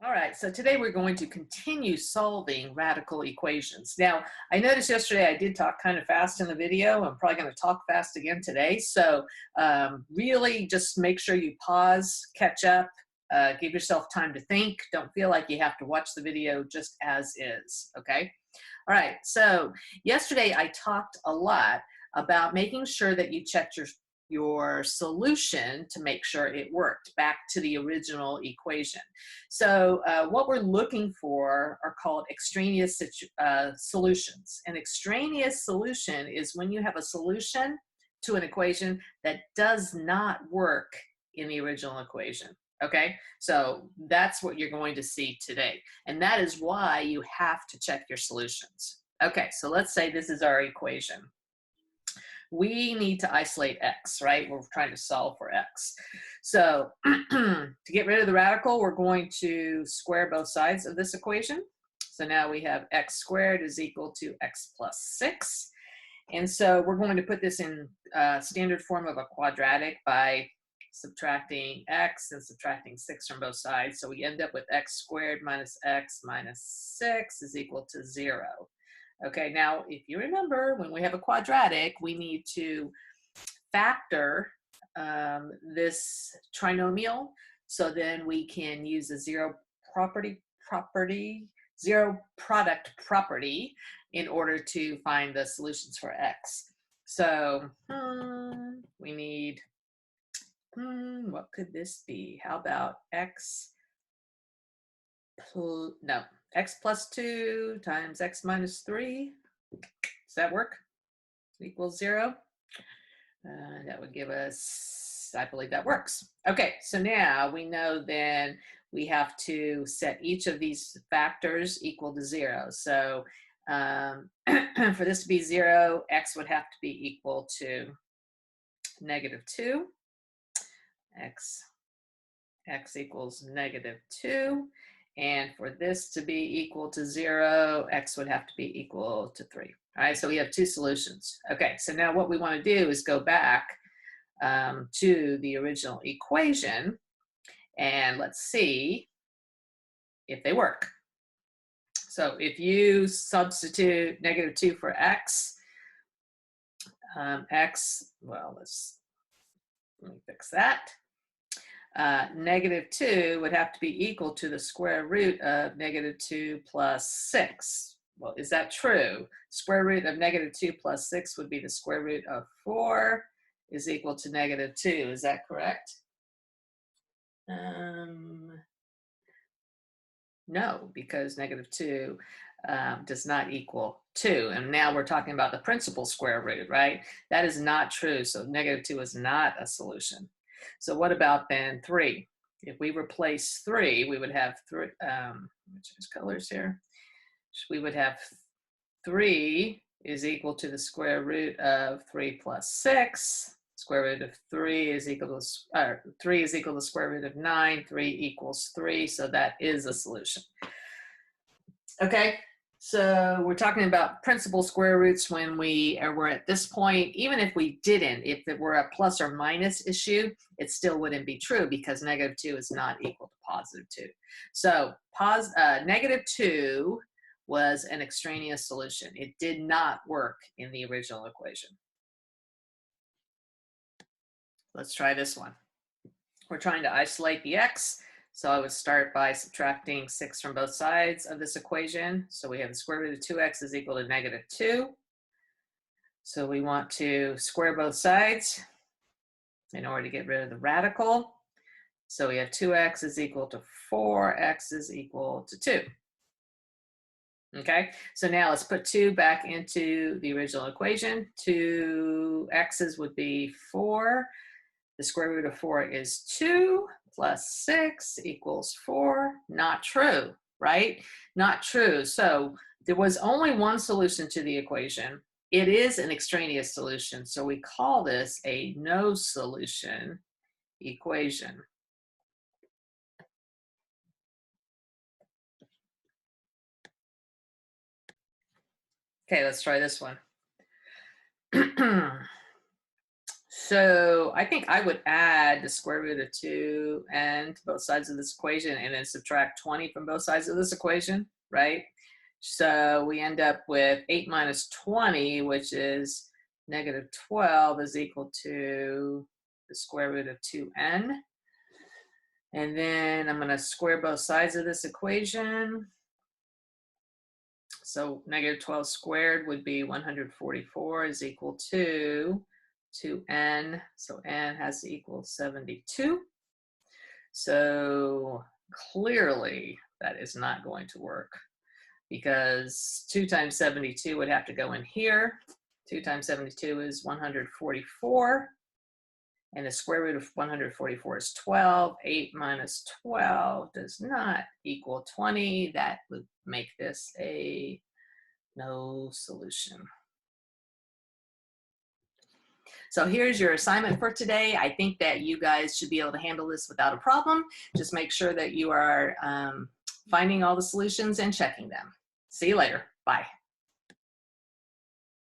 All right, so today we're going to continue solving radical equations. Now, I noticed yesterday I did talk kind of fast in the video. I'm probably going to talk fast again today. So really just make sure you pause, catch up, give yourself time to think. Don't feel like you have to watch the video just as is, okay? All right, so yesterday I talked a lot about making sure that you checked your solution to make sure it worked back to the original equation. So what we're looking for are called extraneous solutions. An extraneous solution is when you have a solution to an equation that does not work in the original equation. Okay, so that's what you're going to see today. And that is why you have to check your solutions. Okay, so let's say this is our equation. We need to isolate x, right? We're trying to solve for x. So to get rid of the radical, we're going to square both sides of this equation. So now we have x squared is equal to x plus 6. And so we're going to put this in standard form of a quadratic by subtracting x and subtracting 6 from both sides. So we end up with x squared minus x minus 6 is equal to 0. Okay, now if you remember, when we have a quadratic, we need to factor this trinomial, so then we can use the zero product property in order to find the solutions for x. So we need, what could this be? How about x plus 2 times x minus 3. Does that work? Equals 0. That would give us, I believe that works. Okay, so now we know then we have to set each of these factors equal to 0. So for this to be 0, x would have to be equal to -2. X equals -2. And for this to be equal to 0, x would have to be equal to 3. All right, so we have two solutions. Okay, so now what we want to do is go back to the original equation, and let's see if they work. So if you substitute -2 for x, well, let me fix that. -2 would have to be equal to the square root of -2 plus 6. Well, is that true? Square root of -2 plus 6 would be the square root of 4 is equal to -2. Is that correct? No, because -2 does not equal 2. And now we're talking about the principal square root, right? That is not true. So -2 is not a solution. So what about then 3? If we replace 3, we would have 3, let me change colors here. We would have 3 is equal to the square root of 3 plus 6. Square root of 3 is equal to, 3 is equal to the square root of 9. 3 equals 3, so that is a solution. Okay. So we're talking about principal square roots when we're at this point. Even if we didn't, if it were a plus or minus issue, it still wouldn't be true because -2 is not equal to +2. So -2 was an extraneous solution. It did not work in the original equation. Let's try this one. We're trying to isolate the x. So I would start by subtracting 6 from both sides of this equation. So we have the square root of 2x is equal to -2. So we want to square both sides in order to get rid of the radical. So we have 2x is equal to 4, x is equal to 2. Okay, so now let's put 2 back into the original equation. 2 x's would be 4. The square root of 4 is 2. Plus 6 equals 4. Not true, right? Not true. So there was only one solution to the equation. It is an extraneous solution, so we call this a no solution equation. Okay, let's try this one. So I think I would add the square root of 2n to both sides of this equation and then subtract 20 from both sides of this equation, right? So we end up with 8 minus 20, which is negative 12, is equal to the square root of 2n. And then I'm going to square both sides of this equation. So negative 12 squared would be 144 is equal to 2n. So n has to equal 72. So clearly that is not going to work because 2 times 72 would have to go in here. 2 times 72 is 144. And the square root of 144 is 12. 8 minus 12 does not equal 20. That would make this a no solution. So here's your assignment for today. I think that you guys should be able to handle this without a problem. Just make sure that you are finding all the solutions and checking them. See you later. Bye.